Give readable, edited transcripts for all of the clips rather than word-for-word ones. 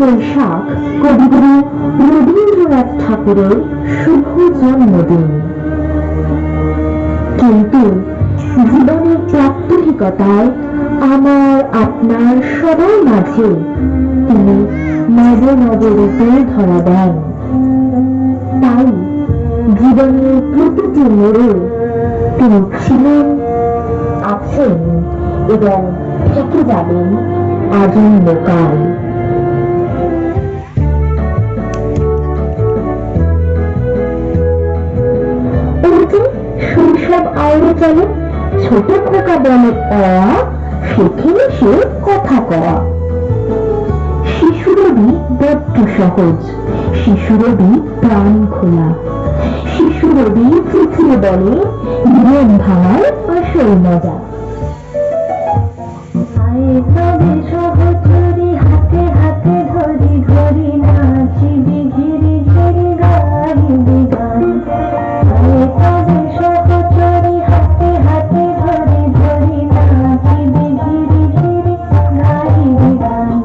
বৈশাখ কবিগুরু রবীন্দ্রনাথ ঠাকুরের শুভ জন্মদিন। কিন্তু জীবনের প্রাত্যহিকতায় আমার আপনার সবার মাঝে তিনি নব নব রূপে ধরা দেন। তাই জীবনের প্রতিটি মোড়ে তিনি ছিলেন, আছেন এবং থেকে যাবেন আজীবনকাল। শৈশব আওড়ে চলে, ছোট খোকা বলে অ, সেখানে সে কথা কওয়া। শিশুরবি বড্ড সহজ, শিশুরবি প্রাণ খোলা, শিশুরবি চিঠিয়ে বলে নিয়ম ভাঙার আসল মজা। হাতে হাতে ধরি ধরি নাচিবি ঘিরি ঘিরি গাইবি গান। সহচরি হাতে হাতে ধরি ধরি নাচিবি ঘিরি ঘিরি গাইবি গান।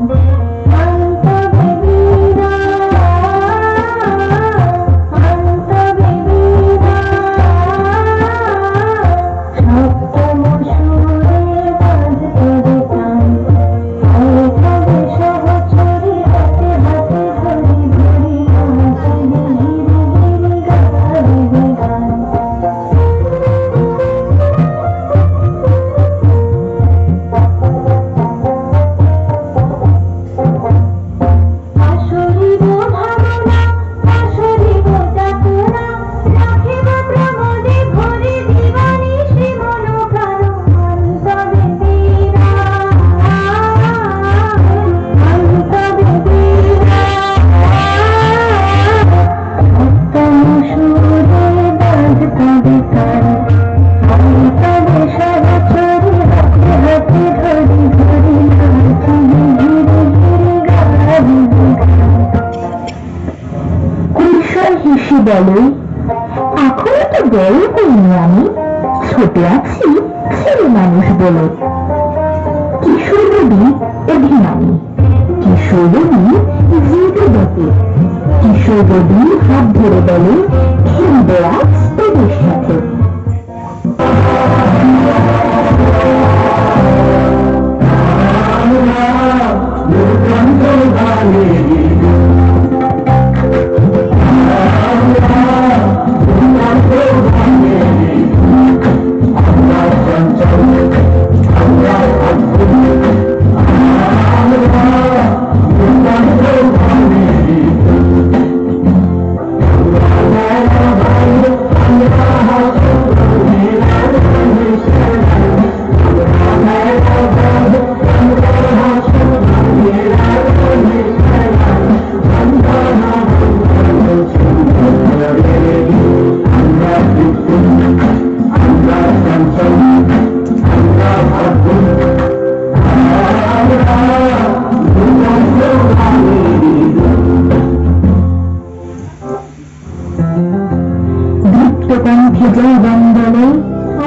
বলে এখনো তো বড় হইনি আমি, ছোট আছি ছেলে মানুষ বলে। কিশোরী অভিমানী, কিশোরী জিতে বটে, কিশোরী হাত ধরে বলে খেলবে আজ তোদের সাথে।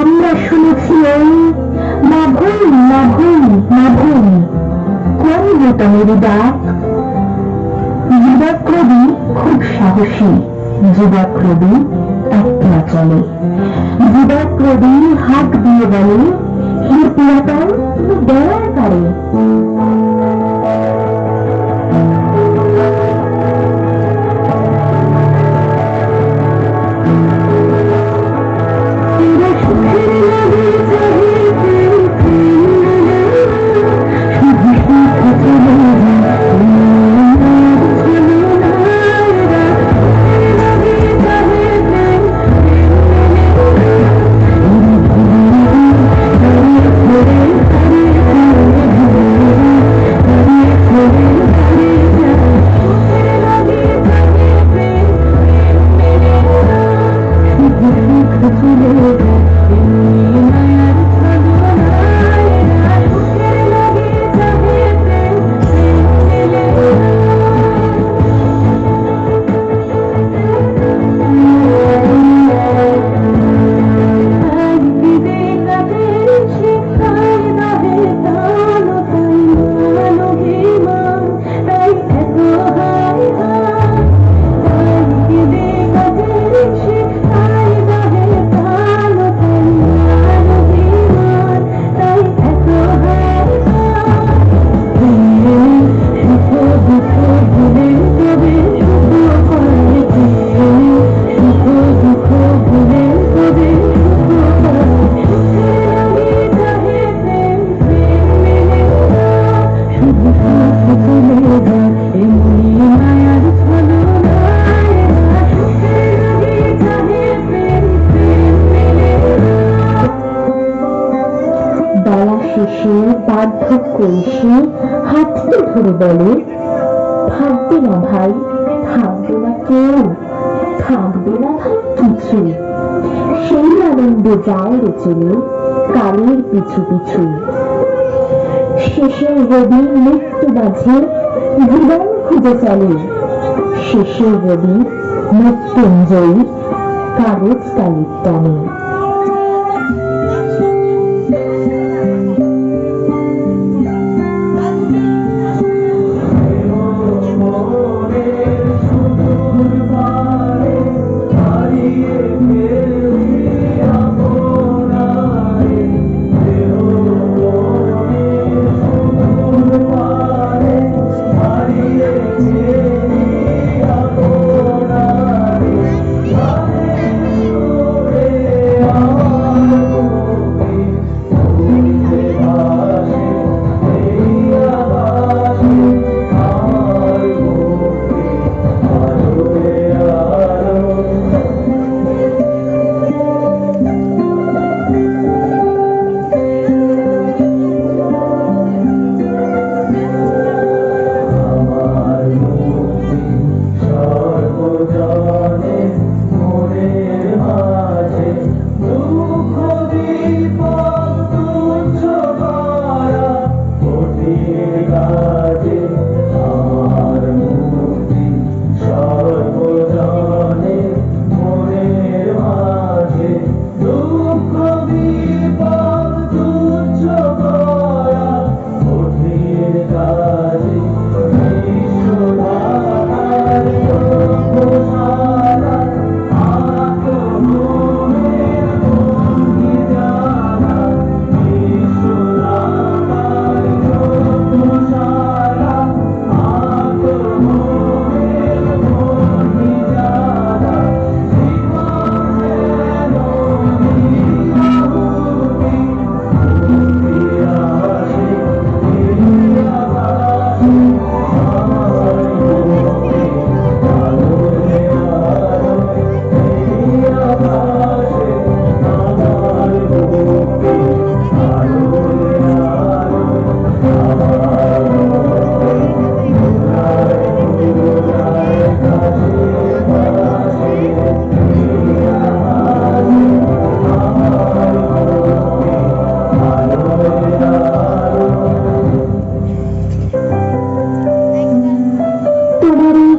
আমরা শুনেছি ওই মাঘুন মাঘুন মাঘুন কোন বোতামের ডাক। যুবক রবি খুব সাহসী, যুবক রবি একলা চলে, যুবক রবি হাত দিয়ে বলে হে পুরাতন তুমি দয়ার পারে। বার্ধক্য এসে হাতটি ধরে বলে, থাকবে না ভাই, থাকবে না কেউ, থাকবে না ভাই কিছু। সেই আনন্দে যায় রে চলে কালের পিছু পিছু। শেষের রবি মৃত্যু মাঝে জীবন খুঁজে চলে, শেষের রবি মৃত্যুঞ্জয়ী কাগজ কালির টানে।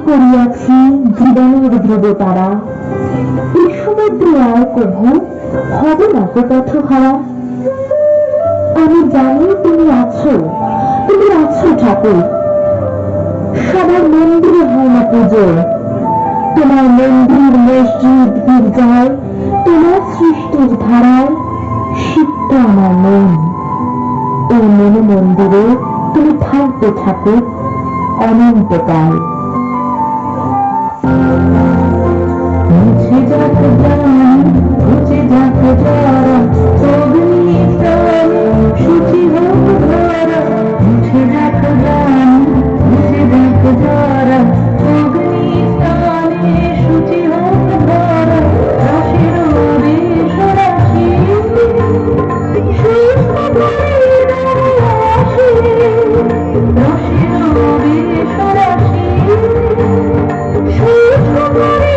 করিয়াছি জীবনের ধ্রুব তারা, এই সমুদ্রে আর কভু হবে না তো পথ হারা। আমি জানি তুমি আছো, তুমি আছো ঠাকুর, সবার মন্দিরে হয় না পুজো, তোমার মন্দির মসজিদ গির্জায়, তোমার সৃষ্টির ধারায় সিদ্ধ আমার মন। এই মন মন্দিরে তুমি থাকবে ঠাকুর অনন্তকাল। মুছে যাক জানি, মুছে যাক যারা, অগ্নি প্রাণে শুচি হোক ধরা। মুছে যাক জানি, মুছে যাক যারা, অগ্নি প্রাণে শুচি হোক ধরা। রাশির দেশ রাশি সুস্থ করে আসে, রাশির দেশ রাশি সুস্থ করে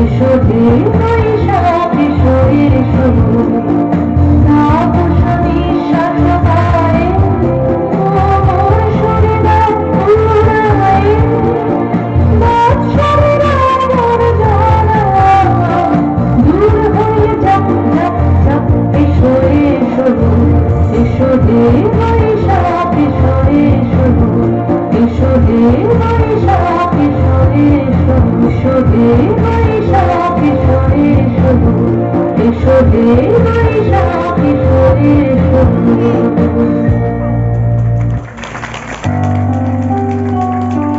কিশোরী